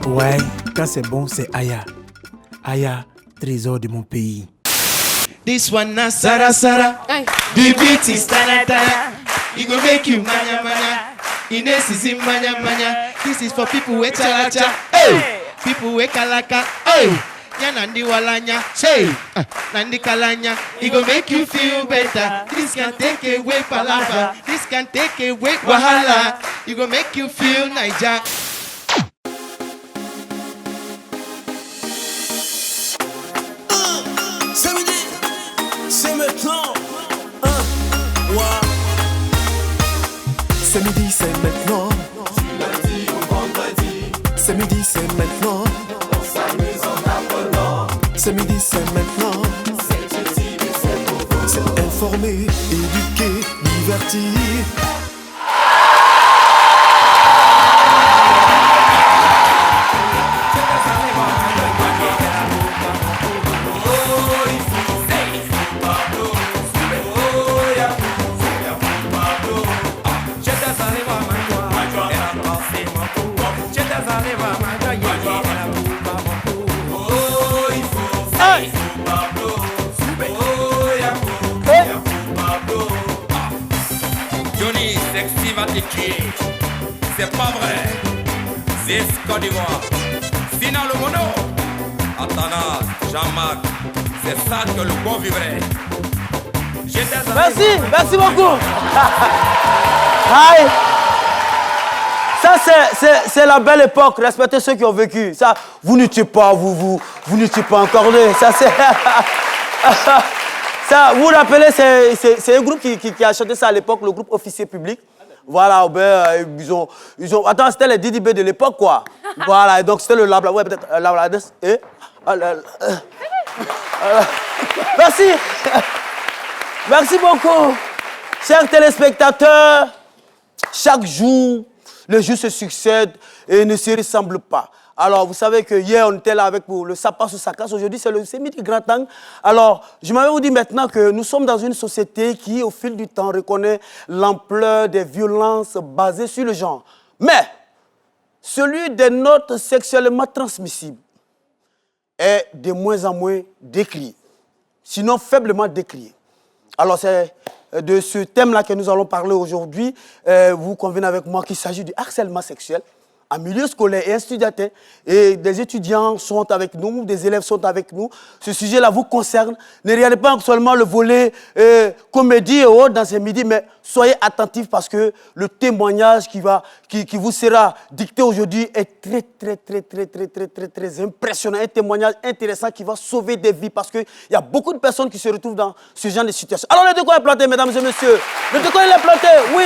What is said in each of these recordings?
Ouais, quand c'est bon, c'est Aya. Aya, trésor de mon pays. This one na Sara Sara. The beat is tana tana. It go make you manya manya. Ines is in manya manya. This is for people with chalacha. Hey, people with kalaka. Hey, ya nandi walanya. Hey, nandi kalanya. It go make you feel better. This can take away palava. This can take away wahala. It go make you feel Niger. Samedi, c'est maintenant. C'est midi, c'est maintenant. Du lundi au vendredi. C'est midi, c'est maintenant. On s'amuse en apprenant. C'est midi, c'est maintenant. C'est utile et c'est pour vous. C'est informer, éduquer, divertir. Johnny Sexy va te tuer. C'est pas vrai. C'est Côte d'Ivoire. Sinon le mono. Athanas, Jean-Marc. C'est ça que le bon vivrait. Merci beaucoup. Aïe. Ça, c'est la belle époque. Respectez ceux qui ont vécu. Ça, vous ne tuez pas, vous ne tuez pas encore deux. Ça, c'est... Ça, vous vous rappelez, c'est un groupe qui a chanté ça à l'époque, le groupe Officier Public. Voilà, ben, ils ont... Attends, c'était les DDB de l'époque, quoi. Voilà, et donc c'était le Labla... Ouais, peut-être Labla... Merci. Merci beaucoup. Chers téléspectateurs, chaque jour, les jours se succèdent et ne se ressemblent pas. Alors, vous savez que hier, on était là avec vous, le sapin sur sa casse. Aujourd'hui, c'est midi grand angle. Alors, je m'avais vous dit maintenant que nous sommes dans une société qui, au fil du temps, reconnaît l'ampleur des violences basées sur le genre. Mais, celui des notes sexuellement transmissibles est de moins en moins décrié, sinon faiblement décrié. Alors, c'est de ce thème-là que nous allons parler aujourd'hui. Vous convenez avec moi qu'il s'agit du harcèlement sexuel en milieu scolaire et institutionnel. Et des étudiants sont avec nous, des élèves sont avec nous. Ce sujet-là vous concerne. Ne regardez pas seulement le volet comédie et autres dans ces midis, mais soyez attentifs parce que le témoignage qui vous sera dicté aujourd'hui est très impressionnant. Un témoignage intéressant qui va sauver des vies parce qu'il y a beaucoup de personnes qui se retrouvent dans ce genre de situation. Alors, le décor est planté, mesdames et messieurs. Le décor est planté, oui.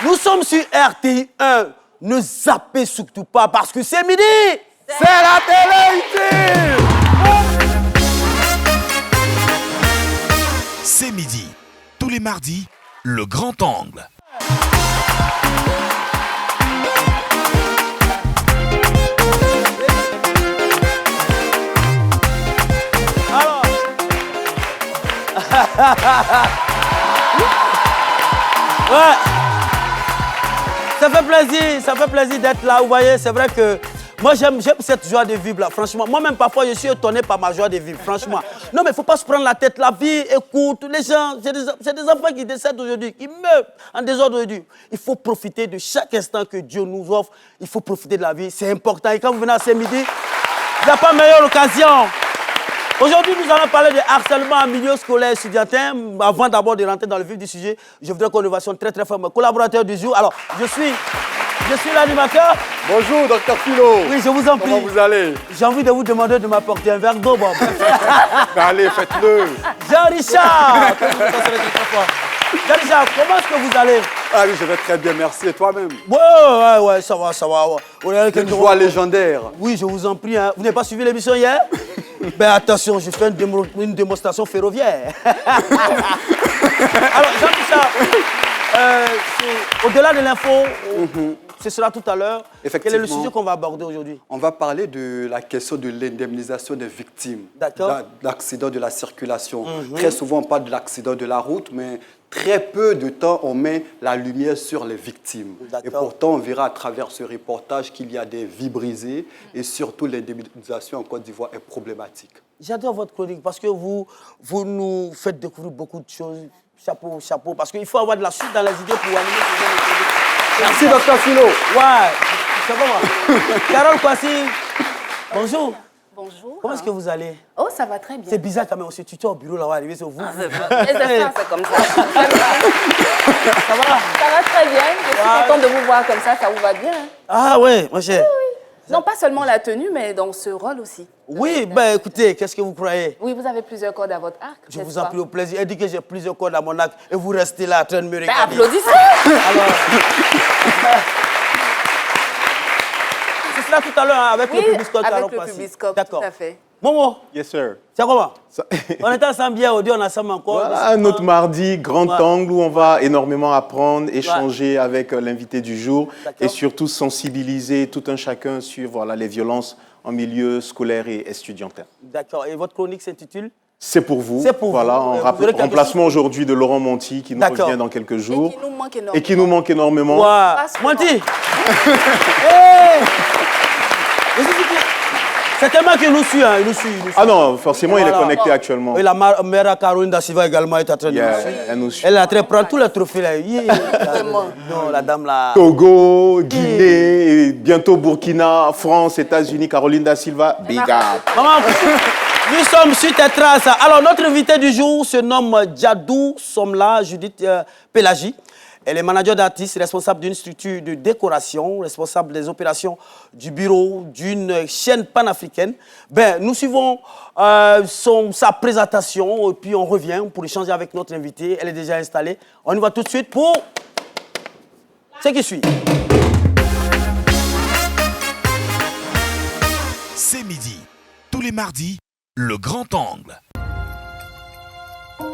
Nous sommes sur RTI 1. Ne zappez surtout pas parce que c'est midi. C'est la télé ici. C'est midi. Tous les mardis, le grand angle. Alors. Ouais. Ça fait plaisir d'être là. Vous voyez, c'est vrai que moi, j'aime cette joie de vivre là, franchement. Moi-même, parfois, je suis étonné par ma joie de vivre, franchement. Non, mais il ne faut pas se prendre la tête. La vie est courte. Les gens, c'est des enfants qui décèdent aujourd'hui, qui meurent en désordre aujourd'hui. Il faut profiter de chaque instant que Dieu nous offre. Il faut profiter de la vie. C'est important. Et quand vous venez à ce midi, il n'y a pas meilleure occasion. Aujourd'hui, nous allons parler de harcèlement en milieu scolaire et étudiantin. Avant d'abord de rentrer dans le vif du sujet, je voudrais qu'on évaluation très fort mon collaborateur du jour. Alors, je suis l'animateur. Bonjour, Dr Philo. Oui, je vous en prie. Comment vous allez? J'ai envie de vous demander de m'apporter un verre d'eau, Bob. Allez, faites-le. Jean-Richard. Jean-Richard, comment est-ce que vous allez? Ah oui, je vais très bien, merci. Et toi-même? Ouais, ça va. Une joie légendaire. Oui, je vous en prie. Hein. Vous n'avez pas suivi l'émission hier? Ben attention, je fais une démonstration ferroviaire. Alors, Jean-Richard, au-delà de l'info, ce sera tout à l'heure. Quel est le Effectivement. sujet qu'on va aborder aujourd'hui? On va parler de la question de l'indemnisation des victimes d'accidents de la circulation. Très souvent, on parle de l'accident de la route, mais très peu de temps, on met la lumière sur les victimes. Et pourtant, on verra à travers ce reportage qu'il y a des vies brisées et surtout l'indemnisation en Côte d'Ivoire est problématique. J'adore votre chronique parce que vous nous faites découvrir beaucoup de choses. Chapeau, chapeau, parce qu'il faut avoir de la suite dans les idées pour animer ce genre de chronique. Merci, Dr Philo. Ouais, c'est bon, moi. Carole Kwasi, bonjour. Bonjour. Comment est-ce que vous allez? Oh, ça va très bien. C'est bizarre quand même, on se tutoie au bureau, là, on va arriver sur vous. C'est comme ça. Ça va? Ça va très bien. Je suis contente de vous voir comme ça vous va bien. Ah ouais, moi j'ai... Non, pas seulement la tenue, mais dans ce rôle aussi. Oui, ben écoutez, qu'est-ce que vous croyez? Oui, vous avez plusieurs cordes à votre arc. Je vous en prie au plaisir. Elle dit que j'ai plusieurs cordes à mon arc et vous restez là en train de me regarder. Applaudissez. Alors, ce sera tout à l'heure hein, avec le Publiscope. Avec le Publiscope, d'accord. tout à fait. Momo, Yes, sir. c'est comment? On était ensemble hier, on est ensemble encore. Voilà, notre mardi, grand angle où on va énormément apprendre, échanger avec l'invité du jour et surtout sensibiliser tout un chacun sur voilà, les violences en milieu scolaire et estudiantin. D'accord. Et votre chronique s'intitule? C'est pour vous. C'est pour voilà, vous. En remplacement aujourd'hui de Laurent Monti qui nous revient dans quelques jours. Et qui nous manque énormément. Ouais. Monti. Hey. C'est tellement qu'il nous suit, hein. Il nous suit. Ah non, forcément, il est connecté actuellement. Et la mère Caroline Da Silva également est en train de nous suivre. Elle nous suit. Elle est en train de prendre tous les trophées là. Non, la dame là. Togo, Guinée, et bientôt Burkina, France, États-Unis, Caroline Da Silva, big up. Maman, nous sommes sur tes traces. Alors, notre invité du jour se nomme Djadou Somla Judith Pélagie. Elle est manager d'artistes, responsable d'une structure de décoration, responsable des opérations du bureau d'une chaîne panafricaine. Ben, nous suivons sa présentation et puis on revient pour échanger avec notre invité. Elle est déjà installée. On y va tout de suite pour ce qui suit. C'est midi. Tous les mardis, le grand angle.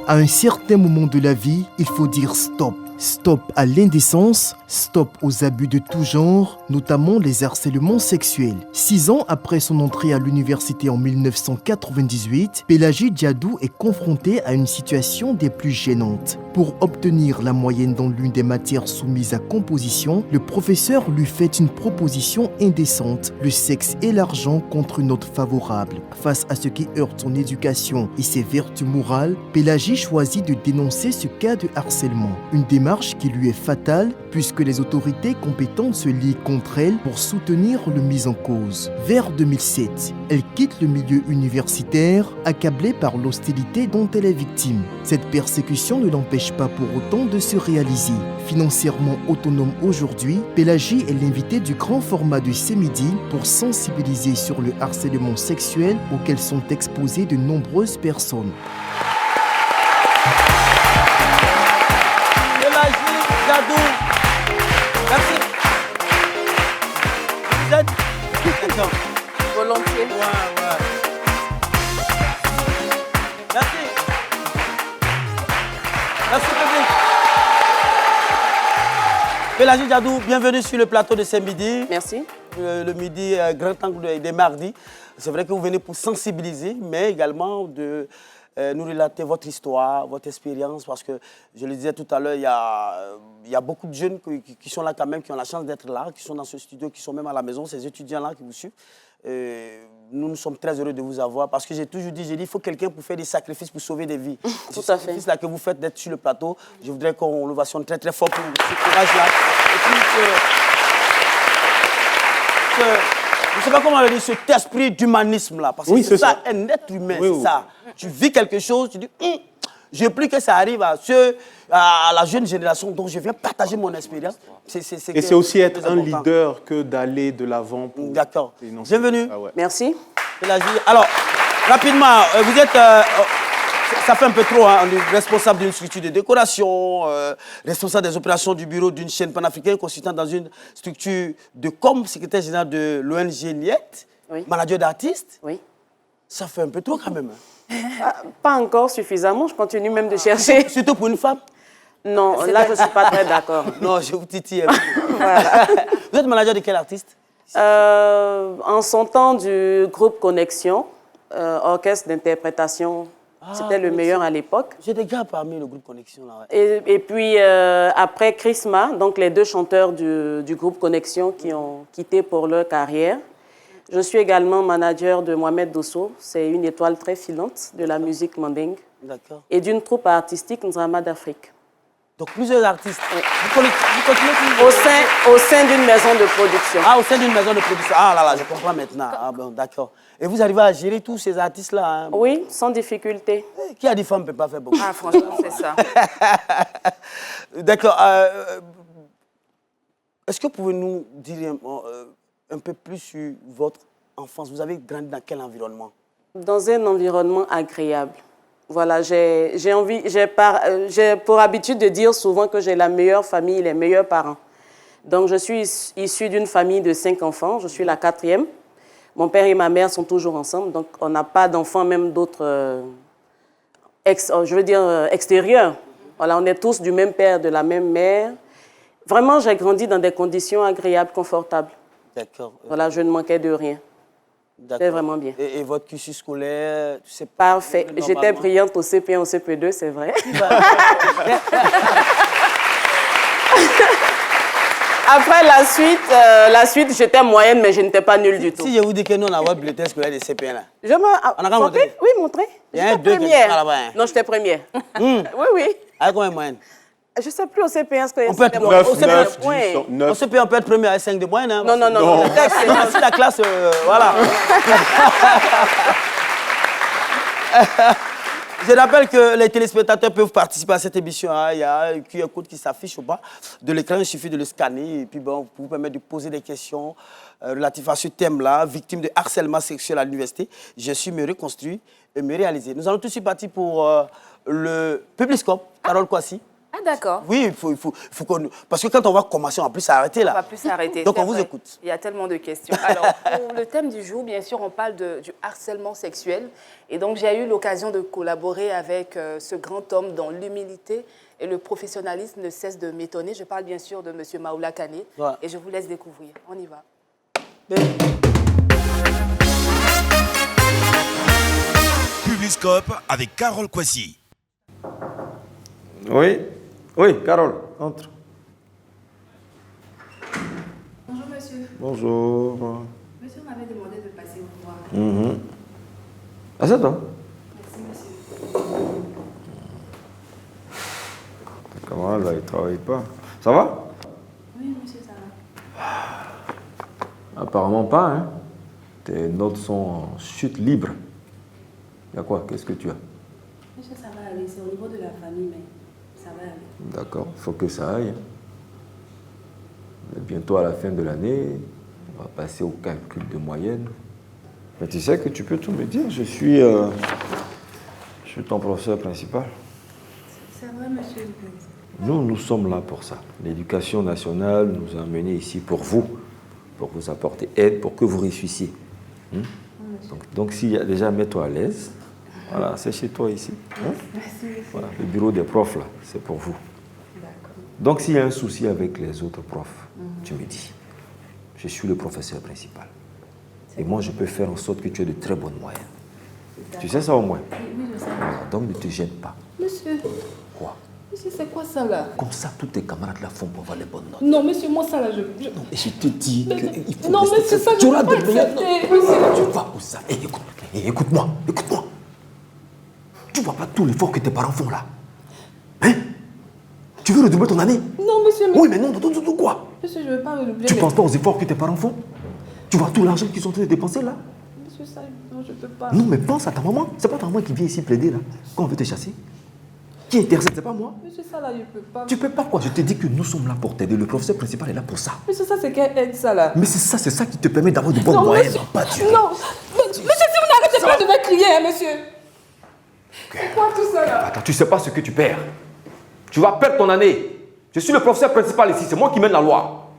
À un certain moment de la vie, il faut dire stop. Stop à l'indécence, stop aux abus de tout genre, notamment les harcèlements sexuels. 6 ans après son entrée à l'université en 1998, Pélagie Djadou est confrontée à une situation des plus gênantes. Pour obtenir la moyenne dans l'une des matières soumises à composition, le professeur lui fait une proposition indécente, le sexe et l'argent contre une note favorable. Face à ce qui heurte son éducation et ses vertus morales, Pélagie choisit de dénoncer ce cas de harcèlement. Une démarche qui lui est fatale puisque les autorités compétentes se lient contre elle pour soutenir le mis en cause. Vers 2007, elle quitte le milieu universitaire, accablée par l'hostilité dont elle est victime. Cette persécution ne l'empêche pas pour autant de se réaliser. Financièrement autonome aujourd'hui, Pélagie est l'invitée du grand format de C'est midi pour sensibiliser sur le harcèlement sexuel auquel sont exposées de nombreuses personnes. Djadou. Merci. Vous êtes... D'accord. Volontiers. Ouais. Merci. Merci, public. Pélagie Djadou, bienvenue sur le plateau de C'est midi. Merci. Le midi, grand angle des mardis. C'est vrai que vous venez pour sensibiliser, mais également de... nous relater votre histoire, votre expérience, parce que, je le disais tout à l'heure, il y a beaucoup de jeunes qui sont là quand même, qui ont la chance d'être là, qui sont dans ce studio, qui sont même à la maison, ces étudiants-là qui vous suivent. Nous sommes très heureux de vous avoir, parce que j'ai toujours dit, il faut quelqu'un pour faire des sacrifices, pour sauver des vies. Tout à fait. Ce sacrifice-là que vous faites d'être sur le plateau, je voudrais qu'on l'ovationne très très fort pour ce courage-là. Et puis je ne sais pas comment le dire, cet esprit d'humanisme-là. Parce que c'est ça, un être humain, c'est ça. Tu vis quelque chose, tu dis, je veux plus que ça arrive à la jeune génération dont je viens partager mon expérience. Et c'est aussi être un leader que d'aller de l'avant. D'accord. Bienvenue. Ah ouais. Merci. Alors, rapidement, vous êtes... ça fait un peu trop, hein, on est responsable d'une structure de décoration, responsable des opérations du bureau d'une chaîne panafricaine consultant dans une structure de com, secrétaire général de l'ONG NIET, manager d'artistes. Oui. Ça fait un peu trop quand même. Pas encore suffisamment, je continue même de chercher. Surtout pour une femme. Non, là, je ne suis pas très d'accord. Non, je vous titille. Voilà. Vous êtes manager de quel artiste? En son temps du groupe Connexion, orchestre d'interprétation, c'était le meilleur à l'époque. J'ai des gars parmi le groupe Connexion. Là, ouais. Et puis, après Chrisma, donc les deux chanteurs du groupe Connexion qui ont quitté pour leur carrière, je suis également manager de Mohamed Dosso. C'est une étoile très filante de la musique mandingue. D'accord. Et d'une troupe artistique Nzama d'Afrique. Donc plusieurs artistes. Vous continuez au sein d'une maison de production. Ah, au sein d'une maison de production. Ah là là, je comprends maintenant. Ah bon, d'accord. Et vous arrivez à gérer tous ces artistes-là, hein? Oui, sans difficulté. Qui a dit femme ne peut pas faire beaucoup? Ah, franchement, c'est ça. D'accord. Est-ce que vous pouvez nous dire un peu plus sur votre enfance? Vous avez grandi dans quel environnement? Dans un environnement agréable. Voilà, j'ai pour habitude de dire souvent que j'ai la meilleure famille, les meilleurs parents. Donc, je suis issue d'une famille de 5 enfants. Je suis la 4e. Mon père et ma mère sont toujours ensemble. Donc, on n'a pas d'enfants, même d'autres, extérieurs. Voilà, on est tous du même père, de la même mère. Vraiment, j'ai grandi dans des conditions agréables, confortables. D'accord. Voilà, je ne manquais de rien. C'était vraiment bien. Et votre cursus scolaire, c'est parfait. J'étais brillante au CP1, au CP2, c'est vrai. Après, la suite, j'étais moyenne, mais je n'étais pas nulle du tout. Si je vous dis que nous, on a votre bulletin scolaire de CP1 là. On a montré? Oui, montré. J'étais première. Non, j'étais première. Oui, oui. Avec combien de moyenne? Je ne sais plus au CP1 ce que on peut être au CP1, on peut être premier avec 5 de moyenne. Hein. Non. C'est la classe, voilà. Je rappelle que les téléspectateurs peuvent participer à cette émission. Hein. Il y a un QR code qui s'affiche au bas de l'écran. Il suffit de le scanner et puis bon, vous permettre de poser des questions relatives à ce thème-là, victime de harcèlement sexuel à l'université. Je suis me reconstruire et me réaliser. Nous allons tout de suite partir pour le Publiscope. Carole Kwasi. Ah, d'accord. Oui, il faut qu'on... Parce que quand on va commencer, on va plus s'arrêter là. On va plus s'arrêter. Donc on vous écoute. Il y a tellement de questions. Alors, pour le thème du jour, bien sûr, on parle du harcèlement sexuel. Et donc, j'ai eu l'occasion de collaborer avec ce grand homme dont l'humilité et le professionnalisme ne cessent de m'étonner. Je parle bien sûr de M. Maoula Kane. Ouais. Et je vous laisse découvrir. On y va. Publiscope avec Carole Kwasi. Oui, Carole, entre. Bonjour, monsieur. Bonjour. Monsieur m'avait demandé de passer vous voir. Assieds-toi. Merci, monsieur. Ta camarade, là, il ne travaille pas. Ça va? Oui, monsieur, ça va. Apparemment pas, hein. Tes notes sont en chute libre. Il y a quoi? Qu'est-ce que tu as? Monsieur, ça va aller. C'est au niveau de la famille, mais ça va aller. D'accord, il faut que ça aille. Mais bientôt à la fin de l'année, on va passer au calcul de moyenne. Mais tu sais que tu peux tout me dire, je suis ton professeur principal. C'est vrai, monsieur. Nous sommes là pour ça. L'éducation nationale nous a menés ici pour vous apporter aide, pour que vous réussissiez. Donc s'il y a déjà, mets-toi à l'aise. Voilà, c'est chez toi ici. Merci. Voilà, le bureau des profs, là, c'est pour vous. Donc, s'il y a un souci avec les autres profs, tu me dis. Je suis le professeur principal. Et moi, je peux faire en sorte que tu aies de très bonnes moyennes. Tu sais ça au moins? Oui, je sais. Donc, ne te gêne pas. Monsieur. Quoi? Monsieur, c'est quoi ça, là? Comme ça, tous tes camarades là font pour avoir les bonnes notes. Non, monsieur, moi, ça, là, Non, et je te dis qu'il faut non, mais c'est ça que je ne peux pas accepter. Tu vas où ça? Écoute-moi. Tu vois pas tout l'effort que tes parents font là? Hein? Tu veux redoubler ton année? Non, monsieur, mais... Oui, mais non, quoi? Monsieur, je ne veux pas redoubler. Tu penses pas aux efforts que tes parents font? Tu vois tout l'argent qu'ils sont en train de dépenser là? Monsieur, ça, non, je ne peux pas. Non, mais pense à ta maman. C'est pas ta maman qui vient ici plaider là, quand on veut te chasser. Qui intercède, c'est pas moi. Monsieur, ça là, je ne peux pas. Tu peux pas quoi? Je te dis que nous sommes là pour t'aider. Le professeur principal est là pour ça. Monsieur, ça, c'est quelle aide, ça là? Mais c'est ça qui te permet d'avoir de bonnes moyennes. Monsieur, pas Dieu. Non, monsieur, si vous n'arrêtez pas de me crier, hein, monsieur. C'est quoi tout ça là? Attends, tu sais pas ce que tu perds. Tu vas perdre ton année. Je suis le professeur principal ici, c'est moi qui mène la loi.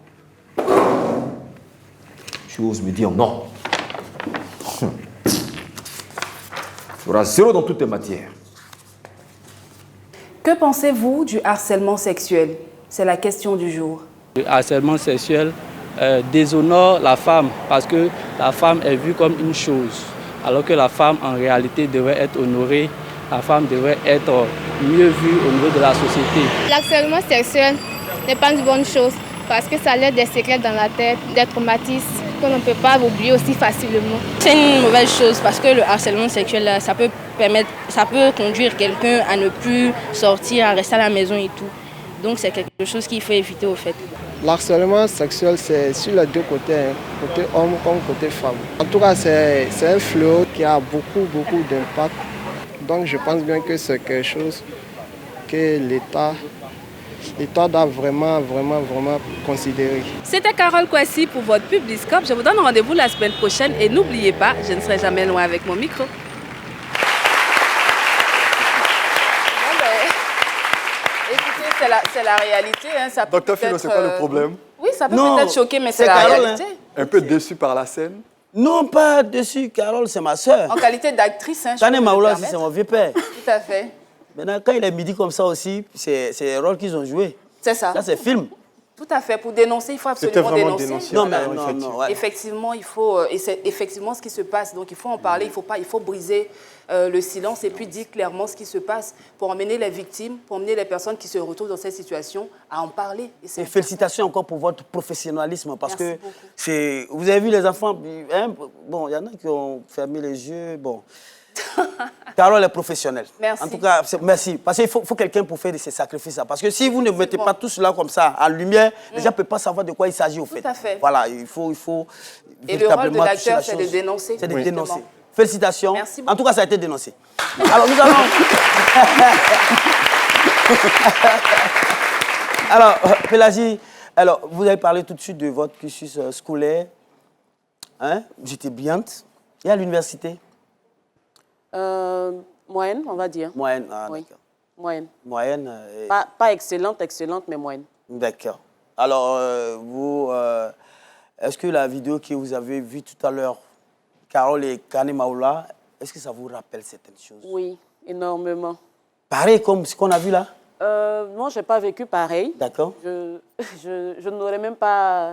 Tu oses me dire non. Tu auras 0 dans toutes tes matières. Que pensez-vous du harcèlement sexuel? C'est la question du jour. Le harcèlement sexuel déshonore la femme parce que la femme est vue comme une chose, alors que la femme en réalité devrait être honorée, la femme devrait être mieux vue au niveau de la société. L'harcèlement sexuel n'est pas une bonne chose parce que ça laisse des séquelles dans la tête, des traumatismes qu'on ne peut pas oublier aussi facilement. C'est une mauvaise chose parce que le harcèlement sexuel, ça peut conduire quelqu'un à ne plus sortir, à rester à la maison et tout. Donc c'est quelque chose qu'il faut éviter au fait. L'harcèlement sexuel, c'est sur les deux côtés, hein, côté homme comme côté femme. En tout cas, c'est un fléau qui a beaucoup d'impact. Donc je pense bien que c'est quelque chose que l'État doit vraiment considérer. C'était Carole Kwasi pour votre Publiscope. Je vous donne rendez-vous la semaine prochaine et n'oubliez pas, je ne serai jamais loin avec mon micro. C'est la réalité. Hein. Ça peut Docteur Philo, c'est quoi le problème? Oui, ça peut peut-être choquer, mais c'est la réalité. Un peu déçu par la scène? Non, pas déçu. Carole, c'est ma soeur. En qualité d'actrice, hein, Kane Maoula, c'est mon vieux père. Tout à fait. Maintenant, quand il est midi comme ça aussi, c'est les rôles qu'ils ont joués. C'est ça. Ça, c'est film. Tout à fait. Pour dénoncer, il faut absolument dénoncer. Non, mais non. Ouais. Effectivement, il faut, et c'est effectivement ce qui se passe. Donc, il faut en parler. Il faut briser le silence et puis dire clairement ce qui se passe pour emmener les victimes, pour emmener les personnes qui se retrouvent dans cette situation à en parler. Et félicitations encore pour votre professionnalisme parce que vous avez vu les enfants, hein, bon, il y en a qui ont fermé les yeux, bon. Carole est professionnelle. Merci. En tout cas, merci. Parce qu'il faut quelqu'un pour faire ces sacrifices-là. Parce que si vous ne mettez pas tout cela comme ça en lumière, les gens ne peuvent pas savoir de quoi il s'agit au fait. Tout à fait. Voilà, il faut et le rôle de l'acteur, c'est de dénoncer. C'est de dénoncer. Félicitations. Merci beaucoup. En tout cas, ça a été dénoncé. Alors, nous allons... Alors, Pélagie, vous avez parlé tout de suite de votre cursus scolaire. Hein? J'étais brillante. Et à l'université? Moyenne, on va dire. Moyenne, oui. D'accord. Moyenne. Moyenne. Pas excellente, mais moyenne. D'accord. Alors, est-ce que la vidéo que vous avez vue tout à l'heure, Carole et Kane Maoula, est-ce que ça vous rappelle certaines choses? Oui, énormément. Pareil comme ce qu'on a vu là? Non, je n'ai pas vécu pareil. D'accord. Je n'aurais même pas...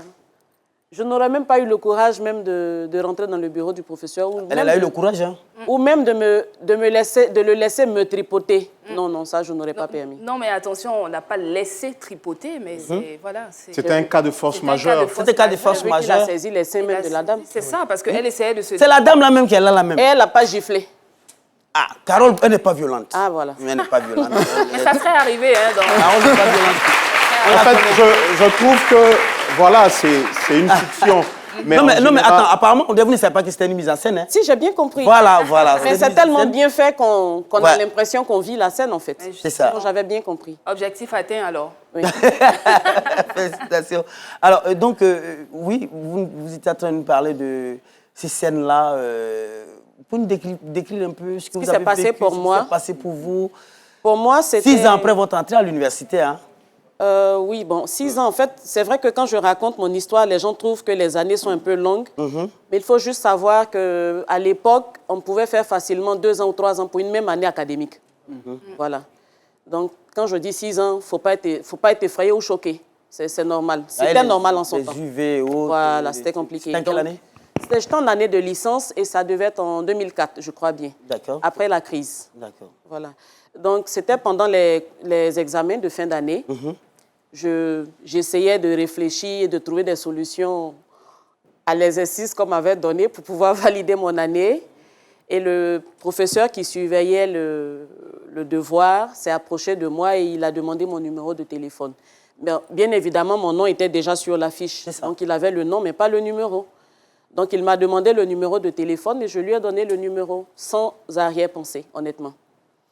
Je n'aurais même pas eu le courage même de rentrer dans le bureau du professeur. Elle a eu le courage, hein? Ou même de le laisser me tripoter. Non, ça, je n'aurais pas permis. Non, mais attention, on n'a pas laissé tripoter, mais voilà. C'était un cas de force majeure. C'était un cas de force majeure. Il a saisi les seins même de la dame. C'est ça, parce qu'elle essayait de se... C'est la dame là même qui est là, la même. Et elle n'a pas giflé. Ah, Carole, elle n'est pas violente. Ah, voilà. Elle n'est pas violente. Mais ça serait arrivé, hein, dans... Carole n'est pas violente. En fait, je trouve que, voilà, c'est une fiction. Mais non, mais attends, apparemment, vous ne savez pas que c'était une mise en scène. Hein? Si, j'ai bien compris. Voilà. Mais c'est tellement bien fait qu'on a l'impression qu'on vit la scène, en fait. C'est ça. J'avais bien compris. Objectif atteint, alors. Oui. Félicitations. Alors, donc, oui, vous étiez en train de nous parler de ces scènes-là. Vous pouvez nous décrire un peu ce que vous avez vécu, passé pour moi. Ce qui s'est passé pour vous? Pour moi, c'était... 6 ans après votre entrée à l'université, hein? Oui, bon, 6 ans, en fait, c'est vrai que quand je raconte mon histoire, les gens trouvent que les années sont un peu longues. Mais il faut juste savoir qu'à l'époque, on pouvait faire facilement 2 ans ou 3 ans pour une même année académique. Voilà. Donc, quand je dis 6 ans, faut pas être effrayé ou choqué. C'est normal. C'était normal en son temps. Les UV et autres. Voilà, c'était compliqué. C'était en quelle année? J'étais en année de licence et ça devait être en 2004, je crois bien. D'accord. Après la crise. D'accord. Voilà. Donc, c'était pendant les examens de fin d'année. J'essayais de réfléchir et de trouver des solutions à l'exercice qu'on m'avait donné pour pouvoir valider mon année. Et le professeur qui surveillait le devoir s'est approché de moi et il a demandé mon numéro de téléphone. Bien évidemment, mon nom était déjà sur l'affiche. Donc, il avait le nom, mais pas le numéro. Donc, il m'a demandé le numéro de téléphone et je lui ai donné le numéro sans arrière-pensée, honnêtement.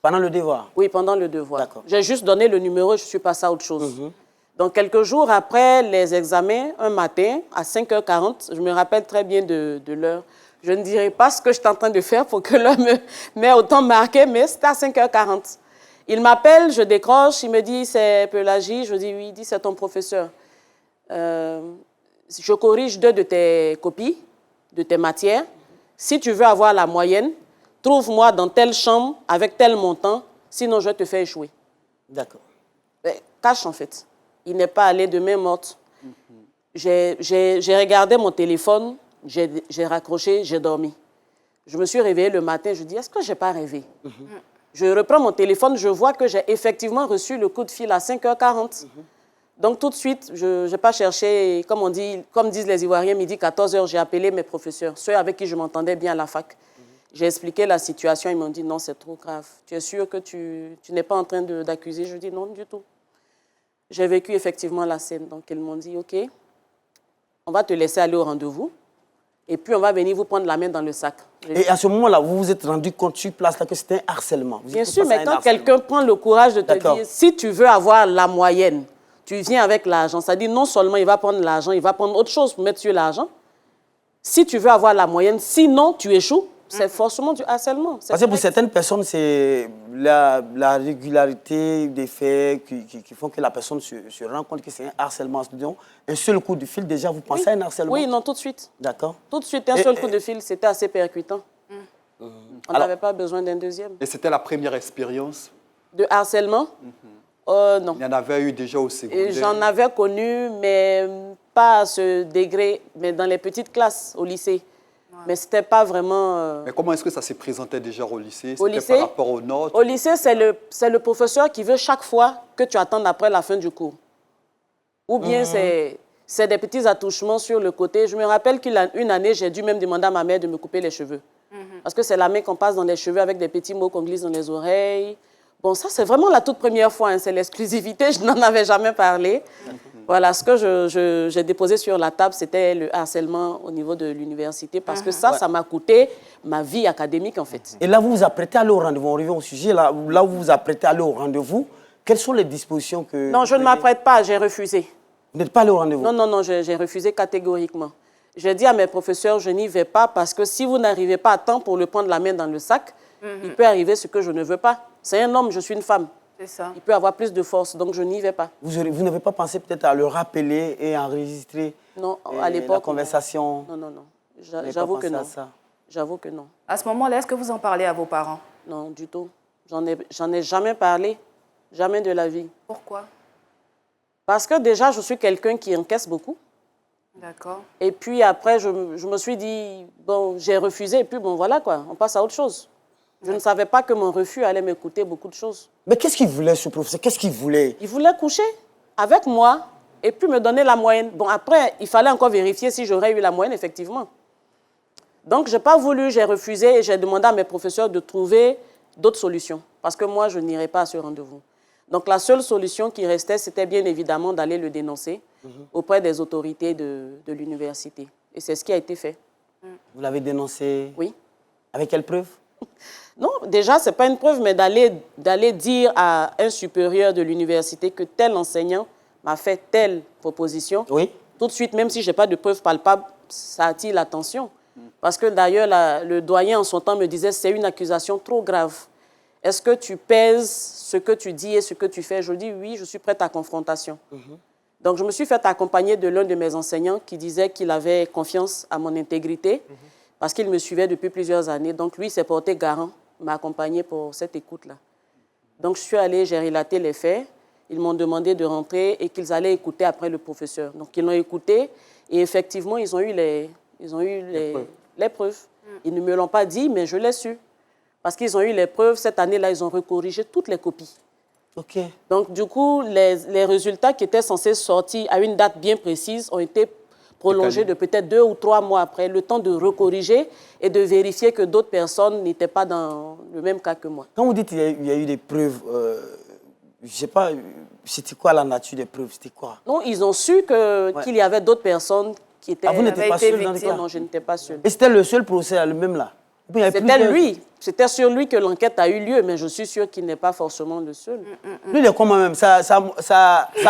Pendant le devoir? Oui, pendant le devoir. J'ai juste donné le numéro et je suis passée à autre chose. Donc, quelques jours après les examens, un matin, à 5h40, je me rappelle très bien de l'heure. Je ne dirai pas ce que j'étais en train de faire pour que l'heure m'ait autant marqué, mais c'était à 5h40. Il m'appelle, je décroche, il me dit, c'est Pélagie. Je dis, oui, il dit, c'est ton professeur. Je corrige 2 de tes copies, de tes matières. Si tu veux avoir la moyenne, trouve-moi dans telle chambre avec tel montant, sinon je vais te faire échouer. D'accord. Cash, en fait. Il n'est pas allé de main morte. J'ai regardé mon téléphone, j'ai raccroché, j'ai dormi. Je me suis réveillée le matin, je dis, est-ce que je n'ai pas rêvé? Je reprends mon téléphone, je vois que j'ai effectivement reçu le coup de fil à 5h40. Donc, tout de suite, je n'ai pas cherché, comme disent les Ivoiriens, midi 14h, j'ai appelé mes professeurs, ceux avec qui je m'entendais bien à la fac. J'ai expliqué la situation, ils m'ont dit, non, c'est trop grave. Tu es sûr que tu n'es pas en train d'accuser? Je dis, non, du tout. J'ai vécu effectivement la scène. Donc, ils m'ont dit, OK, on va te laisser aller au rendez-vous. Et puis, on va venir vous prendre la main dans le sac. Et à ce moment-là, vous vous êtes rendu compte sur place là, que c'était un harcèlement. Bien sûr, mais quand quelqu'un prend le courage de te dire, si tu veux avoir la moyenne, tu viens avec l'argent. C'est-à-dire, non seulement il va prendre l'argent, il va prendre autre chose pour mettre sur l'argent. Si tu veux avoir la moyenne, sinon tu échoues, c'est forcément du harcèlement. Parce que pour certaines personnes, c'est la régularité des faits qui font que la personne se rend compte que c'est un harcèlement. Donc, un seul coup de fil, déjà, vous pensez à un harcèlement? Oui, non, tout de suite. D'accord. Tout de suite, un seul coup de fil, c'était assez percutant. On n'avait pas besoin d'un deuxième. Et c'était la première expérience? De harcèlement? Non. Il y en avait eu déjà au secondaire? J'en avais connu, mais pas à ce degré, mais dans les petites classes au lycée. Mais ce n'était pas vraiment... Mais comment est-ce que ça s'est présenté déjà au lycée? Au lycée, par rapport aux notes? Au lycée, c'est le professeur qui veut chaque fois que tu attendes après la fin du cours. Ou bien c'est des petits attouchements sur le côté. Je me rappelle qu'une année, j'ai dû même demander à ma mère de me couper les cheveux. Parce que c'est la main qu'on passe dans les cheveux avec des petits mots qu'on glisse dans les oreilles. Bon, ça, c'est vraiment la toute première fois. Hein. C'est l'exclusivité. Je n'en avais jamais parlé. Voilà, ce que j'ai déposé sur la table, c'était le harcèlement au niveau de l'université. Parce que ça m'a coûté ma vie académique, en fait. Et là, vous vous apprêtez à aller au rendez-vous. On revient au sujet. Là où vous vous apprêtez à aller au rendez-vous, quelles sont les dispositions que... Non, je ne m'apprête pas. J'ai refusé. Vous n'êtes pas allé au rendez-vous? Non, non, non, j'ai refusé catégoriquement. J'ai dit à mes professeurs, je n'y vais pas parce que si vous n'arrivez pas à temps pour le prendre la main dans le sac, il peut arriver ce que je ne veux pas. C'est un homme, je suis une femme. C'est ça. Il peut avoir plus de force, donc je n'y vais pas. Vous n'avez pas pensé peut-être à le rappeler et enregistrer à l'époque, la conversation? Non, non, non. J'avoue que non. J'avoue que non. À ce moment-là, est-ce que vous en parlez à vos parents? Non, du tout. J'en ai jamais parlé. Jamais de la vie. Pourquoi? Parce que déjà, je suis quelqu'un qui encaisse beaucoup. D'accord. Et puis après, je me suis dit, bon, j'ai refusé, et puis bon, voilà quoi, on passe à autre chose. Je ne savais pas que mon refus allait me coûter beaucoup de choses. Mais qu'est-ce qu'il voulait, ce professeur? Qu'est-ce qu'il voulait? Il voulait coucher avec moi et puis me donner la moyenne. Bon, après, il fallait encore vérifier si j'aurais eu la moyenne, effectivement. Donc, je n'ai pas voulu, j'ai refusé et j'ai demandé à mes professeurs de trouver d'autres solutions. Parce que moi, je n'irai pas à ce rendez-vous. Donc, la seule solution qui restait, c'était bien évidemment d'aller le dénoncer auprès des autorités de l'université. Et c'est ce qui a été fait. Vous l'avez dénoncé? Oui. Avec quelle preuve? Non, déjà, ce n'est pas une preuve, mais d'aller dire à un supérieur de l'université que tel enseignant m'a fait telle proposition. Oui. Tout de suite, même si je n'ai pas de preuves palpables, ça attire l'attention. Parce que d'ailleurs, le doyen en son temps me disait, c'est une accusation trop grave. Est-ce que tu pèses ce que tu dis et ce que tu fais? Je dis oui, je suis prête à confrontation. Donc, je me suis fait accompagner de l'un de mes enseignants qui disait qu'il avait confiance à mon intégrité parce qu'il me suivait depuis plusieurs années. Donc, lui s'est porté garant, m'a accompagné pour cette écoute-là. Donc, je suis allée, j'ai relaté les faits. Ils m'ont demandé de rentrer et qu'ils allaient écouter après le professeur. Donc, ils l'ont écouté et effectivement, ils ont eu les preuves. Ils ne me l'ont pas dit, mais je l'ai su. Parce qu'ils ont eu les preuves. Cette année-là, ils ont recorrigé toutes les copies. OK. Donc, du coup, les résultats qui étaient censés sortir à une date bien précise ont été prolongés de peut-être 2 ou 3 mois après, le temps de recorriger et de vérifier que d'autres personnes n'étaient pas dans le même cas que moi. Quand vous dites qu'il y a eu des preuves, je ne sais pas, c'était quoi la nature des preuves? C'était quoi? Non, ils ont su qu'il y avait d'autres personnes qui étaient vous n'étiez pas seul dans le cas? Non, je n'étais pas seule. Et c'était le seul procès, le même là? C'était lui. C'était sur lui que l'enquête a eu lieu, mais je suis sûre qu'il n'est pas forcément le seul. Lui, il est comment même? Ça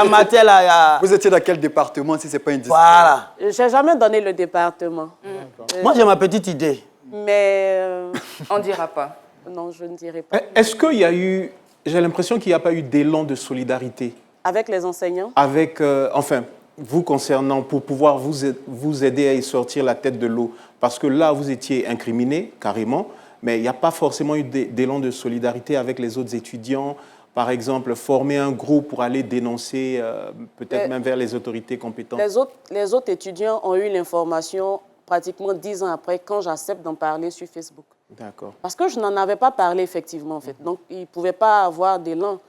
matait là. Vous étiez dans quel département, si ce n'est pas indiscret? Voilà. Je n'ai jamais donné le département. Moi, j'ai ma petite idée. Mais... on ne dira pas. Non, je ne dirai pas. Est-ce qu'il y a eu... J'ai l'impression qu'il n'y a pas eu d'élan de solidarité. Avec les enseignants? Avec... enfin, vous concernant, pour pouvoir vous aider à y sortir la tête de l'eau. Parce que là, vous étiez incriminé, carrément, mais il n'y a pas forcément eu d'élan de solidarité avec les autres étudiants Par exemple, former un groupe pour aller dénoncer, peut-être même vers les autorités compétentes. Les autres étudiants ont eu l'information pratiquement 10 ans après, quand j'accepte d'en parler sur Facebook. D'accord. Parce que je n'en avais pas parlé, effectivement, en fait. Donc, ils ne pouvaient pas avoir d'élan.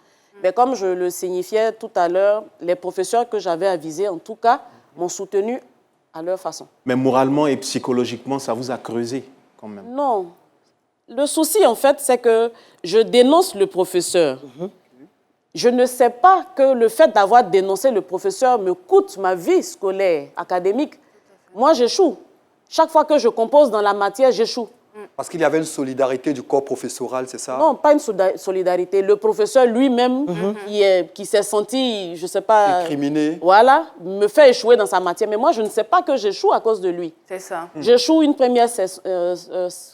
Mais comme je le signifiais tout à l'heure, les professeurs que j'avais avisés, en tout cas, m'ont soutenu à leur façon. Mais moralement et psychologiquement, ça vous a creusé quand même? Non. Le souci, en fait, c'est que je dénonce le professeur. Je ne sais pas que le fait d'avoir dénoncé le professeur me coûte ma vie scolaire, académique. Moi, j'échoue. Chaque fois que je compose dans la matière, j'échoue. Parce qu'il y avait une solidarité du corps professoral, c'est ça? Non, pas une solidarité. Le professeur lui-même, qui s'est senti, je ne sais pas... Incriminé. Voilà, me fait échouer dans sa matière. Mais moi, je ne sais pas que j'échoue à cause de lui. C'est ça. J'échoue une première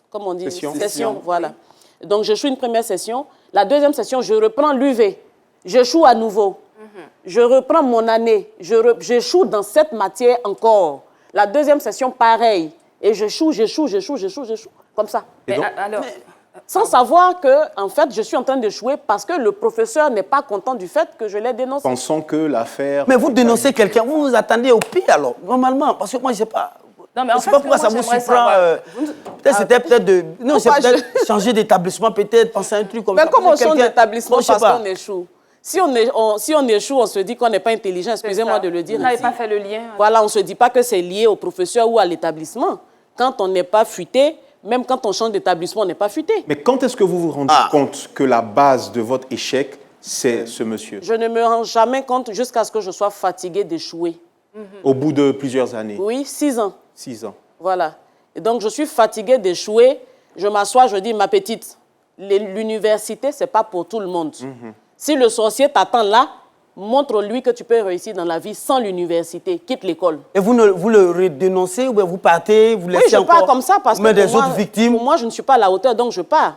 comment on dit? Session. Voilà. Donc, j'échoue une première session. La deuxième session, je reprends l'UV. J'échoue à nouveau. Je reprends mon année. J'échoue dans cette matière encore. La deuxième session, pareil. Et j'échoue. Comme ça. Sans savoir que, en fait, je suis en train d'échouer parce que le professeur n'est pas content du fait que je l'ai dénoncé. Pensons que l'affaire... Mais vous dénoncez quelqu'un, vous vous attendez au pire alors, normalement, parce que moi je ne sais pas. Non, mais en je ne sais fait, pas pourquoi ça vous surprend. Peut-être c'était peut-être de... Non, c'est peut-être changer d'établissement, peut-être, penser à un truc comme ça. Mais comment on change d'établissement parce qu'on échoue? Si on échoue, on se dit qu'on n'est pas intelligent, excusez-moi de le dire. Vous n'avez pas fait le lien. Voilà, on ne se dit pas que c'est lié au professeur ou à l'établissement. Quand on n'est pas futé, même quand on change d'établissement, on n'est pas futé. Mais quand est-ce que vous vous rendez compte que la base de votre échec, c'est ce monsieur? Je ne me rends jamais compte jusqu'à ce que je sois fatiguée d'échouer. Au bout de plusieurs années? Oui, 6 ans. 6 ans. Voilà. Et donc, je suis fatiguée d'échouer. Je m'assois, je dis, ma petite, l'université, ce n'est pas pour tout le monde. Si le sorcier t'attend là, montre-lui que tu peux réussir dans la vie sans l'université. Quitte l'école. Et vous le dénoncez ou vous partez, vous laissez encore... Oui, je pars comme ça parce que des autres victimes. Pour moi, je ne suis pas à la hauteur, donc je pars.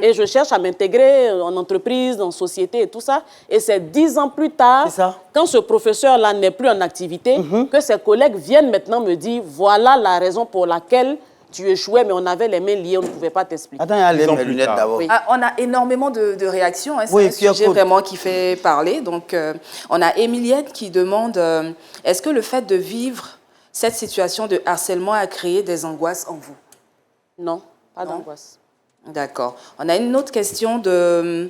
Et je cherche à m'intégrer en entreprise, en société et tout ça. Et c'est 10 ans plus tard, quand ce professeur-là n'est plus en activité, que ses collègues viennent maintenant me dire, voilà la raison pour laquelle tu échouais, mais on avait les mains liées, on ne pouvait pas t'expliquer. Attends, il y a les lunettes d'abord. Oui. On a énormément de réactions. Hein. C'est oui, un sujet vraiment qui fait parler. Donc, on a Émilienne qui demande, est-ce que le fait de vivre cette situation de harcèlement a créé des angoisses en vous? Non, pas d'angoisse. D'accord. On a une autre question de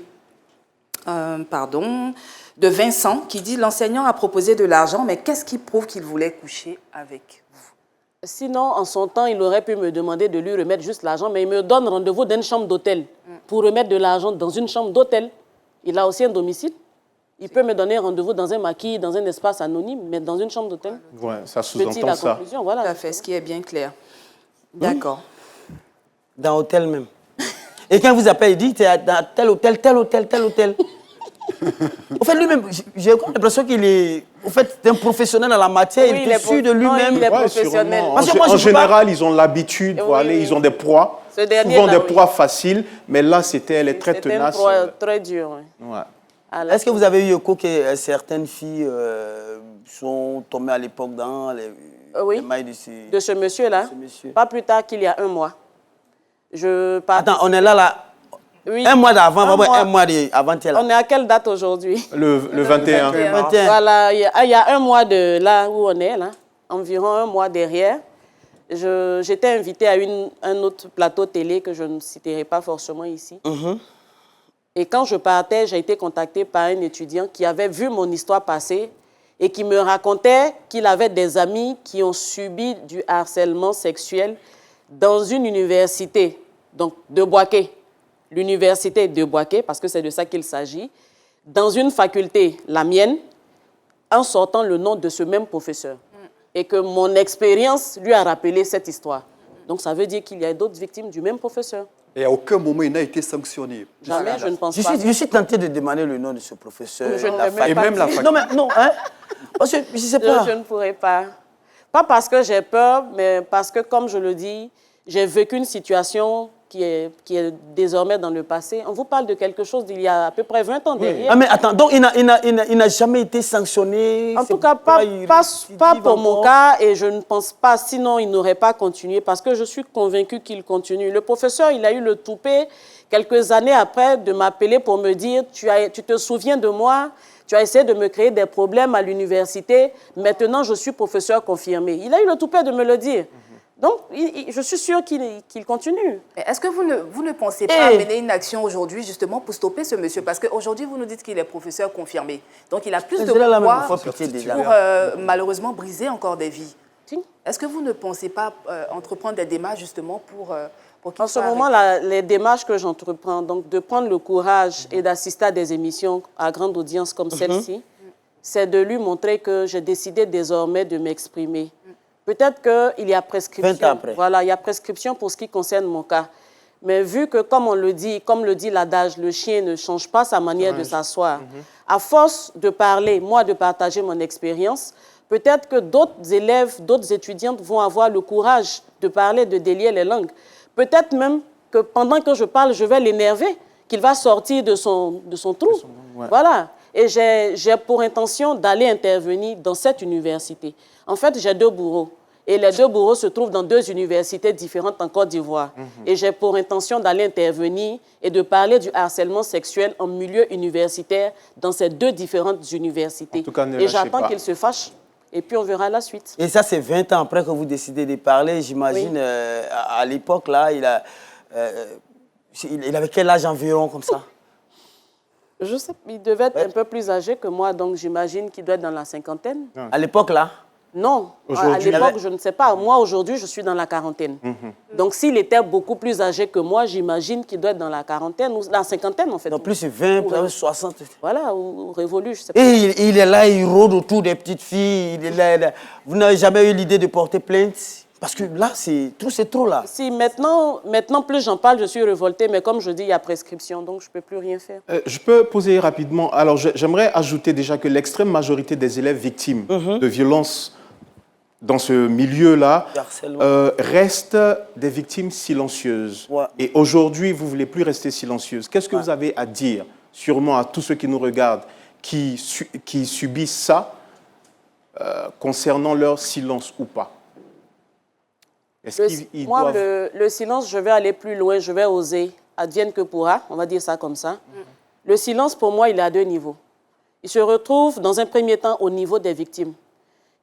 Vincent qui dit, l'enseignant a proposé de l'argent, mais qu'est-ce qui prouve qu'il voulait coucher avec vous? Sinon, en son temps, il aurait pu me demander de lui remettre juste l'argent, mais il me donne rendez-vous dans une chambre d'hôtel pour remettre de l'argent dans une chambre d'hôtel. Il a aussi un domicile. Il peut me donner rendez-vous dans un maquis, dans un espace anonyme, mais dans une chambre d'hôtel. Ouais, ça sous-entend ça. Conclusion, voilà. Tout à fait, ce qui est bien clair. D'accord. Dans l'hôtel même. Et quand il vous appelle, il dit, tu es dans tel hôtel, tel hôtel, tel hôtel. En fait, lui-même, j'ai l'impression qu'il est un professionnel en la matière, il est sûr de lui-même. Il est professionnel. En général, ils ont l'habitude, ils ont des proies, souvent des proies faciles, mais là, elle est très tenace. C'est une proie très dure. Ouais. Est-ce que vous avez eu écho que certaines filles sont tombées à l'époque dans les mailles de ce monsieur-là? Pas plus tard qu'il y a 1 mois. Attends, on est là. Oui. Un mois d'avant, un mois avant-hier. On est à quelle date aujourd'hui? Le 21. Voilà, il y a 1 mois de là où on est, là, environ 1 mois derrière. J'étais invitée à un autre plateau télé que je ne citerai pas forcément ici. Et quand je partais, j'ai été contactée par un étudiant qui avait vu mon histoire passer et qui me racontait qu'il avait des amis qui ont subi du harcèlement sexuel dans une université, donc de Boaké. L'université de Boaké, parce que c'est de ça qu'il s'agit, dans une faculté, la mienne, en sortant le nom de ce même professeur. Et que mon expérience lui a rappelé cette histoire. Donc ça veut dire qu'il y a d'autres victimes du même professeur. Et à aucun moment, il n'a été sanctionné. Jamais, je ne pense pas. Je suis tenté de demander le nom de ce professeur. Je ne vais même et même la faculté. Non, mais non, hein? Parce que je sais pas. Je ne pourrais pas. Pas parce que j'ai peur, mais parce que, comme je le dis, j'ai vécu une situation qui est désormais dans le passé. On vous parle de quelque chose d'il y a à peu près 20 ans derrière. Ah, mais attends, donc il n'a jamais été sanctionné? En tout cas, pas pour mon cas, et je ne pense pas, sinon il n'aurait pas continué, parce que je suis convaincue qu'il continue. Le professeur, il a eu le toupet, quelques années après, de m'appeler pour me dire « Tu te souviens de moi ? Tu as essayé de me créer des problèmes à l'université. Maintenant, je suis professeur confirmé. » Il a eu le toupet de me le dire. Donc, je suis sûre qu'il continue. Est-ce que vous ne pensez pas mener une action aujourd'hui, justement, pour stopper ce monsieur? Parce qu'aujourd'hui, vous nous dites qu'il est professeur confirmé. Donc, il a plus de pouvoir pour, malheureusement, briser encore des vies. Est-ce que vous ne pensez pas entreprendre des démarches, justement, pour qu'il En ce moment, les démarches que j'entreprends, donc de prendre le courage et d'assister à des émissions à grande audience comme celle-ci, c'est de lui montrer que j'ai décidé désormais de m'exprimer. Peut-être qu'il y a prescription. 20 ans après. Voilà, il y a prescription pour ce qui concerne mon cas. Mais vu que, comme le dit l'adage, le chien ne change pas sa manière de s'asseoir, à force de parler, moi, de partager mon expérience, peut-être que d'autres élèves, d'autres étudiantes vont avoir le courage de parler, de délier les langues. Peut-être même que pendant que je parle, je vais l'énerver, qu'il va sortir de son trou. Voilà. Et j'ai pour intention d'aller intervenir dans cette université. En fait, j'ai 2 bureaux. Et les 2 bureaux se trouvent dans 2 universités différentes en Côte d'Ivoire. Et j'ai pour intention d'aller intervenir et de parler du harcèlement sexuel en milieu universitaire dans ces 2 différentes universités. En tout cas, et j'attends qu'ils se fâchent. Et puis, on verra la suite. Et ça, c'est 20 ans après que vous décidez de parler. J'imagine, à l'époque, là, il avait quel âge environ, comme ça? Je sais, il devait être un peu plus âgé que moi, donc j'imagine qu'il doit être dans la cinquantaine. À l'époque, là? Non, à l'époque, je ne sais pas. Moi, aujourd'hui, je suis dans la quarantaine. Donc, s'il était beaucoup plus âgé que moi, j'imagine qu'il doit être dans la quarantaine ou la cinquantaine, en fait. Donc, plus de 20, plus 60. Voilà, ou révolu, je ne sais pas. Et il est là, il rôde autour des petites filles. Vous n'avez jamais eu l'idée de porter plainte? Parce que là, c'est trop là. Si, maintenant, plus j'en parle, je suis révoltée. Mais comme je dis, il y a prescription, donc je ne peux plus rien faire. Je peux poser rapidement. Alors, j'aimerais ajouter déjà que l'extrême majorité des élèves victimes de violences dans ce milieu-là restent des victimes silencieuses. Et aujourd'hui, vous ne voulez plus rester silencieuses. Qu'est-ce que vous avez à dire, sûrement à tous ceux qui nous regardent, qui subissent ça, concernant leur silence ou pas? Moi, le silence, je vais aller plus loin, je vais oser. Advienne que pourra, on va dire ça comme ça. Le silence, pour moi, il est à 2 niveaux. Il se retrouve, dans un premier temps, au niveau des victimes,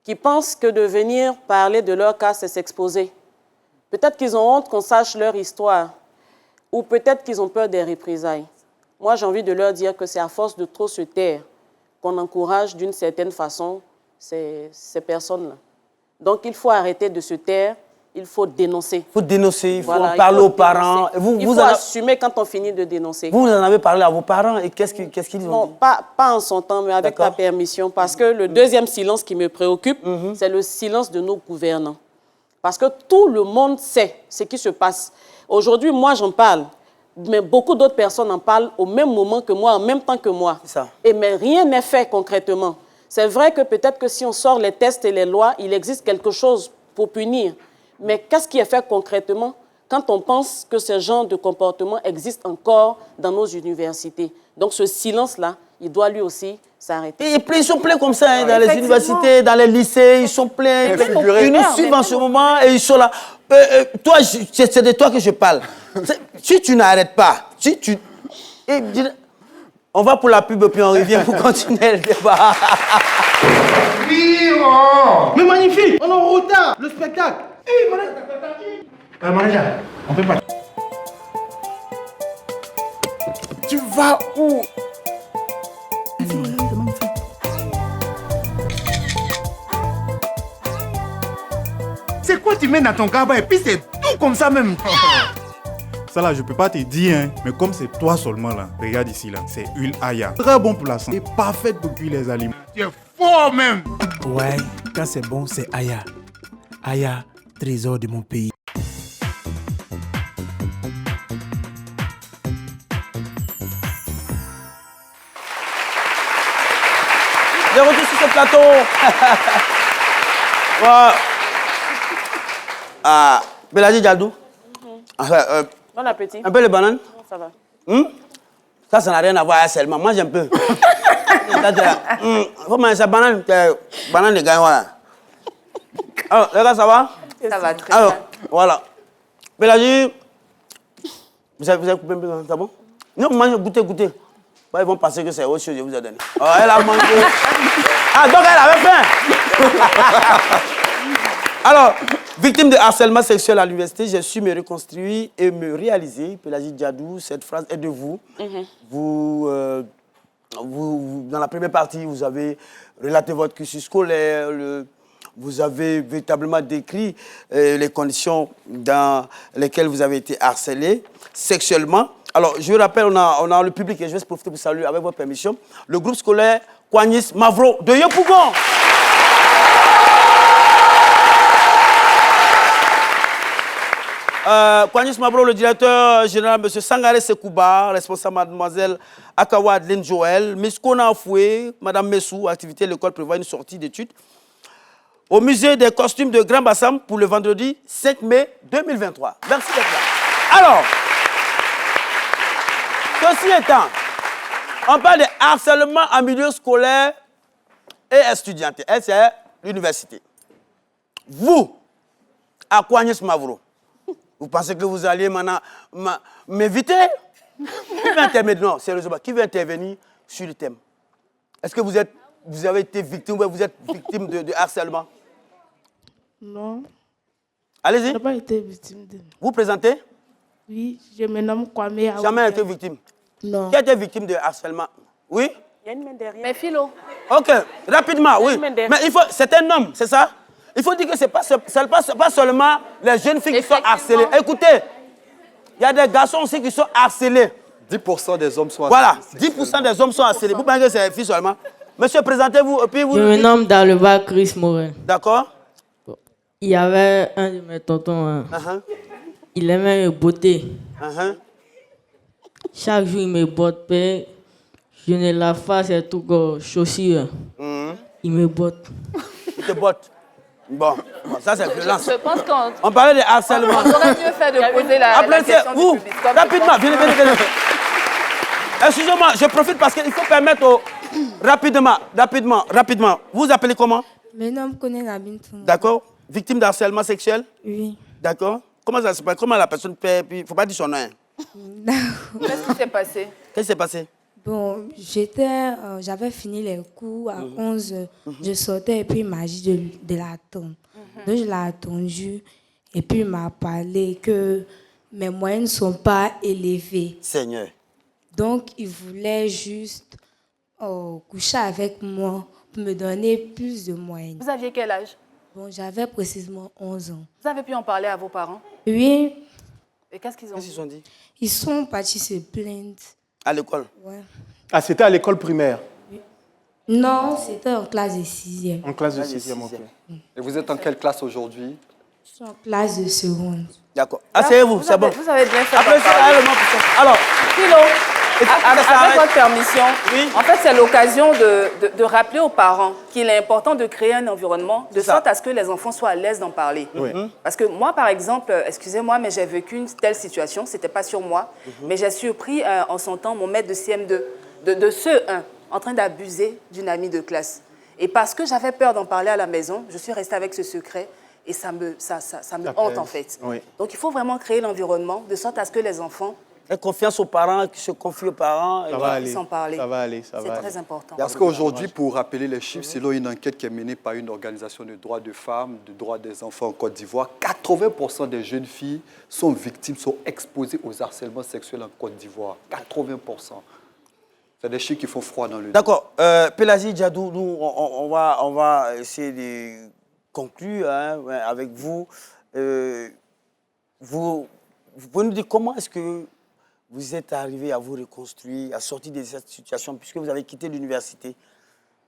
qui pensent que de venir parler de leur cas, c'est s'exposer. Peut-être qu'ils ont honte qu'on sache leur histoire, ou peut-être qu'ils ont peur des représailles. Moi, j'ai envie de leur dire que c'est à force de trop se taire qu'on encourage d'une certaine façon ces personnes-là. Donc, il faut arrêter de se taire. Il faut dénoncer. Il faut dénoncer, il faut en parler aux parents. Il faut assumer quand on finit de dénoncer. Vous en avez parlé à vos parents et qu'est-ce qu'ils ont dit? Non, pas en son temps, mais avec ta permission. Parce que le deuxième silence qui me préoccupe, c'est le silence de nos gouvernants. Parce que tout le monde sait ce qui se passe. Aujourd'hui, moi, j'en parle. Mais beaucoup d'autres personnes en parlent au même moment que moi, en même temps que moi. Mais rien n'est fait concrètement. C'est vrai que peut-être que si on sort les tests et les lois, il existe quelque chose pour punir. Mais qu'est-ce qui est fait concrètement quand on pense que ce genre de comportement existe encore dans nos universités? Donc ce silence-là, il doit lui aussi s'arrêter. Et ils sont pleins comme ça, dans les universités, dans les lycées, ils sont pleins. Ils nous suivent en ce moment et ils sont là. Toi, c'est de toi que je parle. Si tu n'arrêtes pas, on va pour la pub puis on revient pour continuer le débat. Mais magnifique, on est en retard, le spectacle. Manager, on peut pas. Tu vas où? C'est quoi tu mets dans ton cabas et puis c'est tout comme ça même. Ça là, je peux pas te dire, hein, mais comme c'est toi seulement là, regarde ici là, c'est huile Aya. Très bon pour la santé, parfaite pour cuire les aliments. Tu es fort même. Ouais, quand c'est bon, c'est Aya. Aya, trésor de mon pays. De retour sur ce plateau. Beladi Diadou. Bon appétit. Un peu de banane? Non, ça va. Ça n'a rien à voir avec seulement. Mange un peu. Faut manger sa banane. Banane de gagne. Alors, les gars, ça va? Ça va très Alors, bien. voilà. Pélagie, vous avez coupé un peu, c'est bon? Non, mangez, goûtez. Bah, ils vont penser que c'est autre chose que je vous ai donné. Oh, elle a mangé. Ah, donc elle avait faim. Alors, victime de harcèlement sexuel à l'université, j'ai su me reconstruire et me réaliser. Pélagie Diadou, cette phrase est de vous. Vous, dans la première partie, vous avez relaté votre cursus scolaire, vous avez véritablement décrit les conditions dans lesquelles vous avez été harcelé sexuellement. Alors, je vous rappelle, on a le public et je vais profiter pour saluer, avec votre permission, le groupe scolaire Kwagnis Mavro de Yopougon. Kwagnis Mavro, le directeur général, M. Sangare Sekouba, responsable Mademoiselle Akawa Adeline Joël, Miss Kona Foué, Madame Messou, activité de l'école prévoit une sortie d'études au musée des costumes de Grand Bassam pour le vendredi 5 mai 2023. Merci d'être là. Alors, ceci étant, on parle de harcèlement en milieu scolaire et estudiantin. C'est l'université. Vous, à Kwagnis Mavro, vous pensez que vous allez maintenant m'inviter? Qui veut intervenir? Non, sérieusement, qui veut intervenir sur le thème? Est-ce que vous avez été victime ou vous êtes victime de harcèlement? Non. Allez-y. Je n'ai pas été victime de... Vous présentez? Oui, je me nomme Kwame Aouké. Jamais été victime? Non. Qui a été victime de harcèlement? Oui? Il y a une main derrière. Mais Philo. Ok, rapidement, oui. Mais c'est un homme, c'est ça? Il faut dire que ce n'est pas seulement les jeunes filles qui sont harcelées. Écoutez, il y a des garçons aussi qui sont harcelés. 10% des hommes sont harcelés. Voilà, 10% des hommes sont harcelés. Vous pensez que c'est les filles seulement? Monsieur, présentez-vous. Et puis vous... Je me nomme Daluba Chris Morel. D'accord. Il y avait un de mes tontons. Il aimait me botter. Chaque jour, il me botte. Je ne la face et tout comme chaussure. Il me botte. Il te botte. Bon, ça c'est violence. Je pense on parlait de harcèlement. On aurait mieux fait de poser la question vous, rapidement, venez. Excusez-moi, je profite parce qu'il faut permettre aux... Rapidement. Vous vous appelez comment? Mon nom connaît Nabintou. D'accord. Victime d'harcèlement sexuel? Oui. D'accord. Comment ça se passe? Comment la personne fait? Il ne faut pas dire son nom. Qu'est-ce qui s'est passé? Qu'est-ce qui s'est passé? Bon, j'avais fini les cours à 11h. Je sortais et puis il m'a dit de l'attendre. Donc je l'ai attendu et puis il m'a parlé que mes moyens ne sont pas élevés. Seigneur. Donc il voulait juste coucher avec moi pour me donner plus de moyens. Vous aviez quel âge? Bon, j'avais précisément 11 ans. Vous avez pu en parler à vos parents? Oui. Et qu'est-ce qu'ils ont dit? Ils sont partis se plaindre. À l'école? Ouais. Ah, c'était à l'école primaire? Oui. Non, c'était en classe de 6e. En classe de 6e, ok. Et vous êtes en quelle classe aujourd'hui? Je suis en classe de seconde. D'accord. Asseyez-vous, c'est bon. Vous avez bien fait. Alors, Philo, avec votre permission, en fait, c'est l'occasion de rappeler aux parents qu'il est important de créer un environnement de sorte à ce que les enfants soient à l'aise d'en parler. Parce que moi, par exemple, excusez-moi, mais j'ai vécu une telle situation, ce n'était pas sur moi, mais j'ai surpris en son temps mon maître de CM2, de CE1, en train d'abuser d'une amie de classe. Et parce que j'avais peur d'en parler à la maison, je suis restée avec ce secret et ça me hante en fait. Oui. Donc il faut vraiment créer l'environnement de sorte à ce que les enfants aient confiance aux parents, qui se confient aux parents. Ça va aller. Sans parler. Ça va aller. C'est très important. Parce qu'aujourd'hui, pour rappeler les chiffres, selon une enquête qui est menée par une organisation de droits de femmes, de droits des enfants en Côte d'Ivoire, 80% des jeunes filles sont victimes, sont exposées aux harcèlements sexuels en Côte d'Ivoire. 80%. C'est des chiffres qui font froid dans le dos. D'accord. Pélagie Diadou, nous, on va essayer de conclure avec vous. Vous pouvez nous dire comment est-ce que vous êtes arrivé à vous reconstruire, à sortir de cette situation, puisque vous avez quitté l'université?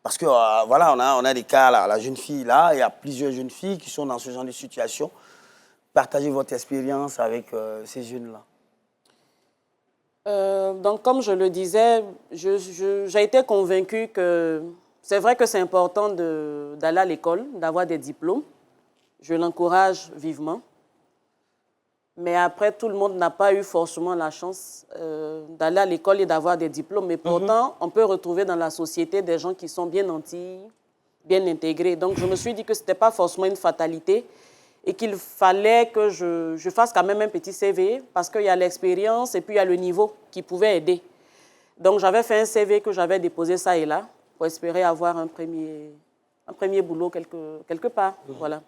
Parce que, voilà, on a des cas, là, la jeune fille, là, il y a plusieurs jeunes filles qui sont dans ce genre de situation. Partagez votre expérience avec ces jeunes-là. Donc, comme je le disais, j'ai été convaincue que c'est vrai que c'est important d'aller à l'école, d'avoir des diplômes. Je l'encourage vivement. Mais après, tout le monde n'a pas eu forcément la chance d'aller à l'école et d'avoir des diplômes. Mais pourtant, on peut retrouver dans la société des gens qui sont bien nantis, bien intégrés. Donc, je me suis dit que ce n'était pas forcément une fatalité et qu'il fallait que je fasse quand même un petit CV parce qu'il y a l'expérience et puis il y a le niveau qui pouvait aider. Donc, j'avais fait un CV que j'avais déposé ça et là pour espérer avoir un premier boulot quelque part. Voilà.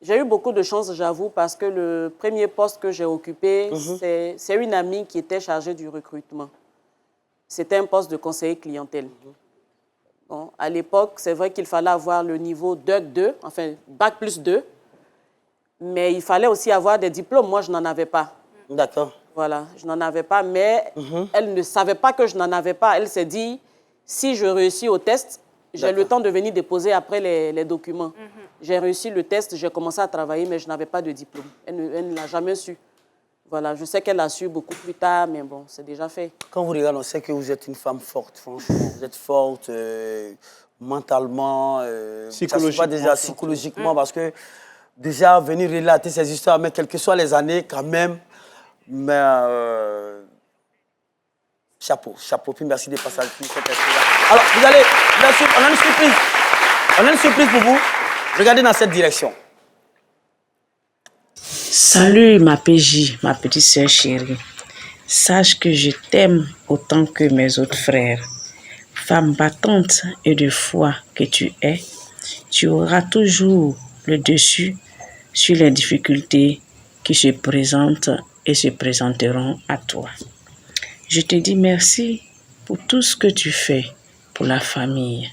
J'ai eu beaucoup de chance, j'avoue, parce que le premier poste que j'ai occupé, c'est une amie qui était chargée du recrutement. C'était un poste de conseiller clientèle. Bon, à l'époque, c'est vrai qu'il fallait avoir le niveau DEC 2, enfin Bac plus 2, mais il fallait aussi avoir des diplômes. Moi, je n'en avais pas. D'accord. Voilà, je n'en avais pas, mais elle ne savait pas que je n'en avais pas. Elle s'est dit, si je réussis au test, j'ai le temps de venir déposer après les documents. J'ai réussi le test, j'ai commencé à travailler, mais je n'avais pas de diplôme. Elle ne l'a jamais su. Voilà, je sais qu'elle l'a su beaucoup plus tard, mais bon, c'est déjà fait. Quand vous regardez, on sait que vous êtes une femme forte, franchement. Vous êtes forte mentalement, psychologiquement, déjà, psychologiquement, parce que déjà, venir relater ces histoires, mais quelles que soient les années, quand même, mais chapeau, puis merci de passer avec cette histoire. Alors, vous allez, bien sûr, on a une surprise. On a une surprise pour vous. Regardez dans cette direction. Salut ma PJ, ma petite sœur chérie. Sache que je t'aime autant que mes autres frères. Femme battante et de foi que tu es, tu auras toujours le dessus sur les difficultés qui se présentent et se présenteront à toi. Je te dis merci pour tout ce que tu fais pour la famille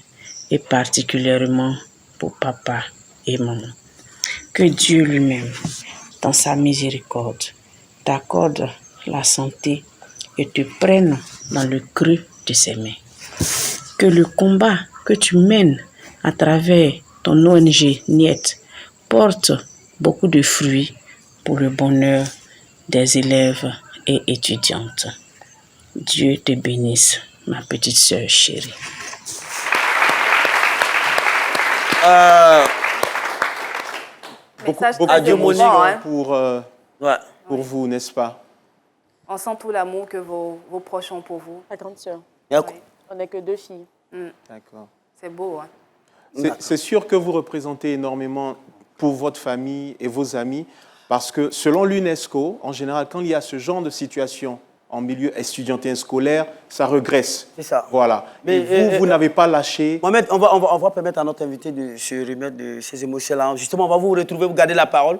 et particulièrement pour papa et maman. Que Dieu lui-même, dans sa miséricorde, t'accorde la santé et te prenne dans le creux de ses mains. Que le combat que tu mènes à travers ton ONG NIET porte beaucoup de fruits pour le bonheur des élèves et étudiantes. Dieu te bénisse, ma petite sœur chérie. Beaucoup d'émotions pour vous, n'est-ce pas? On sent tout l'amour que vos proches ont pour vous. La grande sœur. Oui. On n'est que 2 filles. D'accord. C'est beau, hein? C'est sûr que vous représentez énormément pour votre famille et vos amis, parce que selon l'UNESCO, en général, quand il y a ce genre de situation en milieu estudiantin scolaire, ça regresse. C'est ça. Voilà. Mais vous n'avez pas lâché. Mohamed, on va permettre à notre invité de se remettre de ces émotions-là. Justement, on va vous retrouver, vous gardez la parole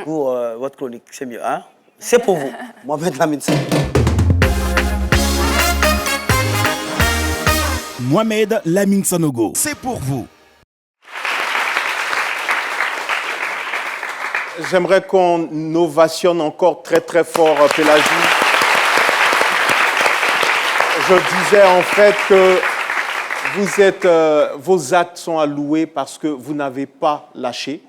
pour votre chronique. C'est mieux, hein? C'est pour vous. Mohamed Lamine Sanogo. Mohamed Lamine Sanogo. C'est pour vous. J'aimerais qu'on ovationne encore très très fort Pélagie. Je disais en fait que vos actes sont à louer parce que vous n'avez pas lâché.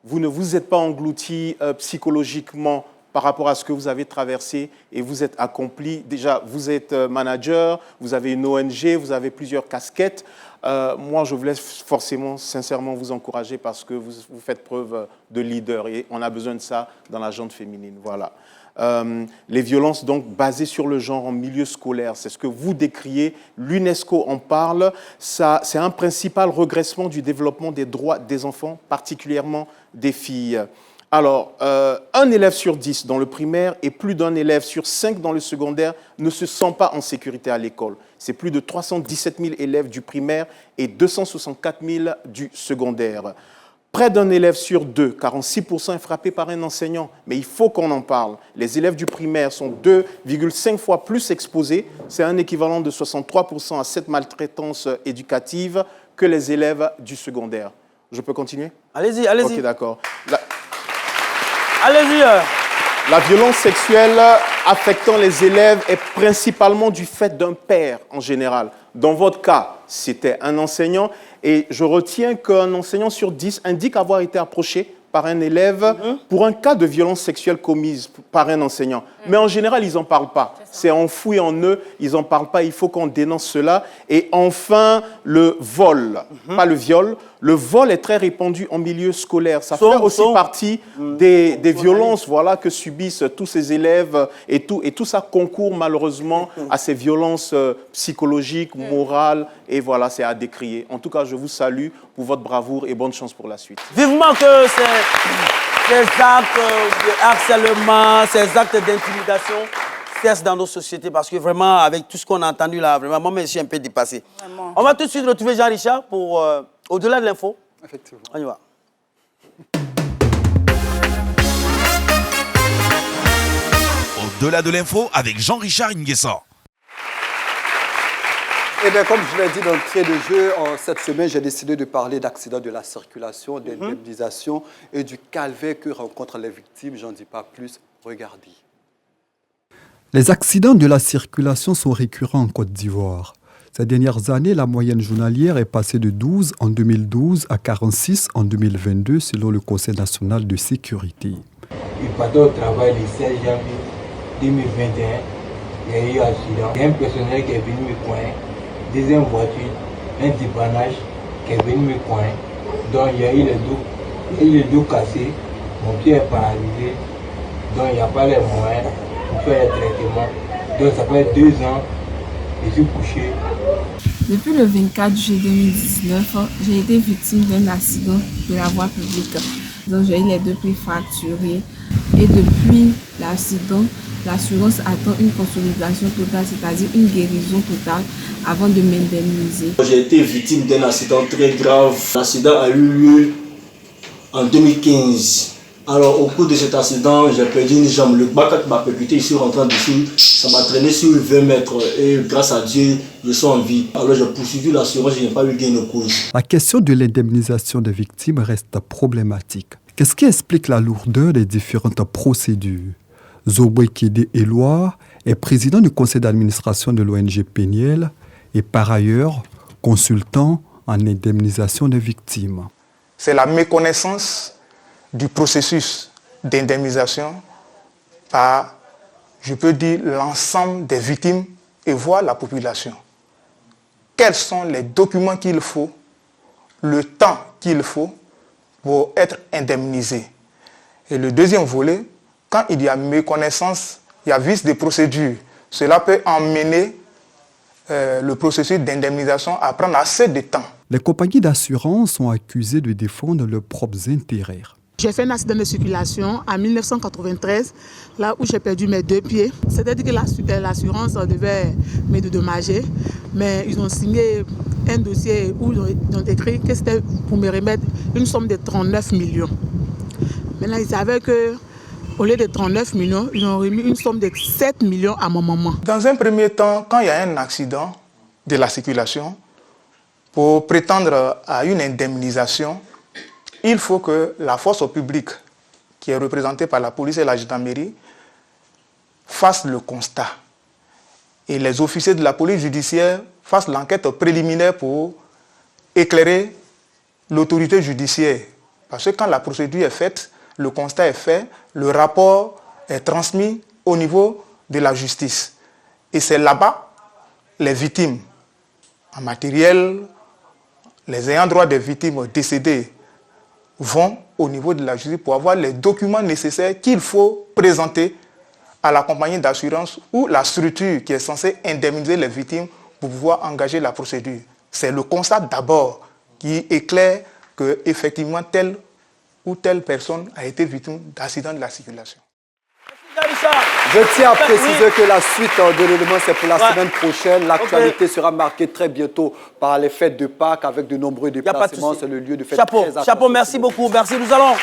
Vous ne vous êtes pas englouti psychologiquement par rapport à ce que vous avez traversé et vous êtes accompli. Déjà, vous êtes manager, vous avez une ONG, vous avez plusieurs casquettes. Moi, je voulais forcément, sincèrement vous encourager parce que vous faites preuve de leader et on a besoin de ça dans la gente féminine. Voilà. Les violences donc basées sur le genre en milieu scolaire, c'est ce que vous décriez, l'UNESCO en parle, c'est un principal regressement du développement des droits des enfants, particulièrement des filles. Alors, un élève sur 10 dans le primaire et plus d'un élève sur 5 dans le secondaire ne se sent pas en sécurité à l'école. C'est plus de 317 000 élèves du primaire et 264 000 du secondaire. Près d'un élève sur 2, 46% est frappé par un enseignant. Mais il faut qu'on en parle. Les élèves du primaire sont 2,5 fois plus exposés. C'est un équivalent de 63% à cette maltraitance éducative que les élèves du secondaire. Je peux continuer? Allez-y. Ok, d'accord. Allez-y. La violence sexuelle affectant les élèves est principalement du fait d'un père en général. Dans votre cas, c'était un enseignant et je retiens qu'un enseignant sur 10 indique avoir été approché par un élève pour un cas de violence sexuelle commise par un enseignant. Mais en général, ils n'en parlent pas. C'est enfoui en eux, ils n'en parlent pas, il faut qu'on dénonce cela. Et enfin, le vol, pas le viol, le vol est très répandu en milieu scolaire. Ça fait aussi partie des violences voilà, que subissent tous ces élèves et tout ça concourt malheureusement à ces violences psychologiques, morales et voilà, c'est à décrier. En tout cas, je vous salue pour votre bravoure et bonne chance pour la suite. Vivement que ces actes de harcèlement, ces actes d'intimidation cessent dans nos sociétés parce que vraiment, avec tout ce qu'on a entendu là, vraiment, moi, je suis un peu dépassé. Vraiment. On va tout de suite retrouver Jean-Richard pour Au-delà de l'info. Effectivement. On y va. Au-delà de l'info avec Jean-Richard Nguessa. Eh bien, comme je l'ai dit d'entrée de jeu, cette semaine, j'ai décidé de parler d'accidents de la circulation, d'indemnisation et du calvaire que rencontrent les victimes. J'en dis pas plus. Regardez. Les accidents de la circulation sont récurrents en Côte d'Ivoire. Ces dernières années, la moyenne journalière est passée de 12 en 2012 à 46 en 2022 selon le Conseil national de sécurité. Il partait au travail le 16 janvier 2021. Il y a eu un accident. Il y a un personnel qui est venu me coincer. Deuxième voiture, un dépannage qui est venu me coincer. Donc il y a eu le dos cassé. Mon pied est paralysé. Donc il n'y a pas les moyens pour faire les traitements. Donc ça fait 2 ans. Je suis couché. Depuis le 24 juillet 2019, j'ai été victime d'un accident de la voie publique. Donc j'ai eu les 2 pieds fracturés. Et depuis l'accident, l'assurance attend une consolidation totale, c'est-à-dire une guérison totale avant de m'indemniser. J'ai été victime d'un accident très grave. L'accident a eu lieu en 2015. Alors, au cours de cet accident, j'ai perdu une jambe. Le bac m'a percuté, je suis rentré dessus. Ça m'a traîné sur 20 mètres et grâce à Dieu, je suis en vie. Alors, j'ai poursuivi l'assurance, je n'ai pas eu gain de cause. La question de l'indemnisation des victimes reste problématique. Qu'est-ce qui explique la lourdeur des différentes procédures? Zobwe Kede Eloi est président du conseil d'administration de l'ONG Péniel et par ailleurs consultant en indemnisation des victimes. C'est la méconnaissance du processus d'indemnisation par, je peux dire, l'ensemble des victimes et voire la population. Quels sont les documents qu'il faut, le temps qu'il faut pour être indemnisé. Et le deuxième volet, quand il y a méconnaissance, il y a vice de procédure. Cela peut emmener le processus d'indemnisation à prendre assez de temps. Les compagnies d'assurance sont accusées de défendre leurs propres intérêts. J'ai fait un accident de circulation en 1993, là où j'ai perdu mes 2 pieds. C'est-à-dire que l'assurance devait me dédommager, mais ils ont signé un dossier où ils ont écrit que c'était pour me remettre une somme de 39 millions. Maintenant, ils savaient qu'au lieu de 39 millions, ils ont remis une somme de 7 millions à mon maman. Dans un premier temps, quand il y a un accident de la circulation, pour prétendre à une indemnisation, il faut que la force publique, qui est représentée par la police et la gendarmerie, fasse le constat. Et les officiers de la police judiciaire fassent l'enquête préliminaire pour éclairer l'autorité judiciaire. Parce que quand la procédure est faite, le constat est fait, le rapport est transmis au niveau de la justice. Et c'est là-bas, les victimes en matériel, les ayants droit des victimes décédées, vont au niveau de la justice pour avoir les documents nécessaires qu'il faut présenter à la compagnie d'assurance ou la structure qui est censée indemniser les victimes pour pouvoir engager la procédure. C'est le constat d'abord qui éclaire qu'effectivement telle ou telle personne a été victime d'accident de la circulation. Je tiens à préciser que la suite de l'élément, c'est pour la semaine prochaine. L'actualité sera marquée très bientôt par les fêtes de Pâques avec de nombreux déplacements. C'est le lieu de fête très important. Chapeau, merci beaucoup. Merci. Nous allons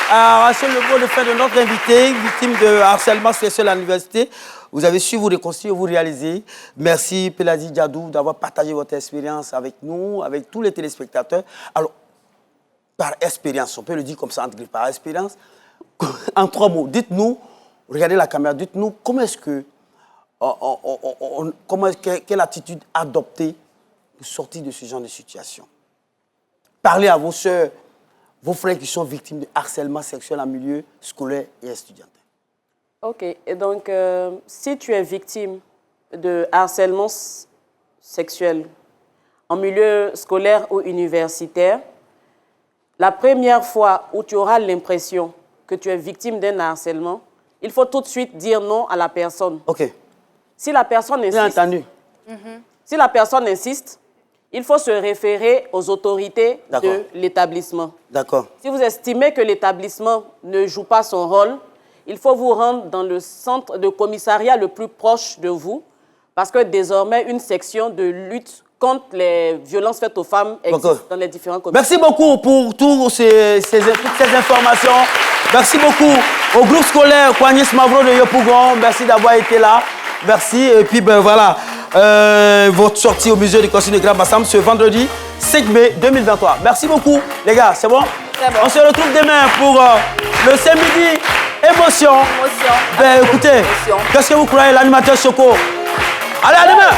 arracher le mot de fin de notre invité, victime de harcèlement sexuel à l'université. Vous avez su vous reconstruire, vous réaliser. Merci Peladi Diadou d'avoir partagé votre expérience avec nous, avec tous les téléspectateurs. Alors, par expérience, on peut le dire comme ça, par expérience, en 3 mots, dites-nous, regardez la caméra, dites-nous comment est-ce que, quelle attitude adopter pour sortir de ce genre de situation. Parlez à vos sœurs, vos frères qui sont victimes de harcèlement sexuel en milieu scolaire et étudiantin. Ok, et donc si tu es victime de harcèlement sexuel en milieu scolaire ou universitaire, la première fois où tu auras l'impression que tu es victime d'un harcèlement, il faut tout de suite dire non à la personne. OK. Si la personne insiste, bien entendu. Si la personne insiste, il faut se référer aux autorités de l'établissement. D'accord. Si vous estimez que l'établissement ne joue pas son rôle, il faut vous rendre dans le centre de commissariat le plus proche de vous, parce que désormais, une section de lutte contre les violences faites aux femmes existe dans les différents commissariats. Merci beaucoup pour toutes ces informations. Merci beaucoup au groupe scolaire Kwanyes Mavro de Yopougon. Merci d'avoir été là. Merci. Et puis, ben voilà, votre sortie au musée du Conseil de Grand Bassam ce vendredi 5 mai 2023. Merci beaucoup, les gars. C'est bon? On se retrouve demain pour le samedi émotion. Ben écoutez, qu'est-ce que vous croyez, l'animateur Choco? Allez, à demain!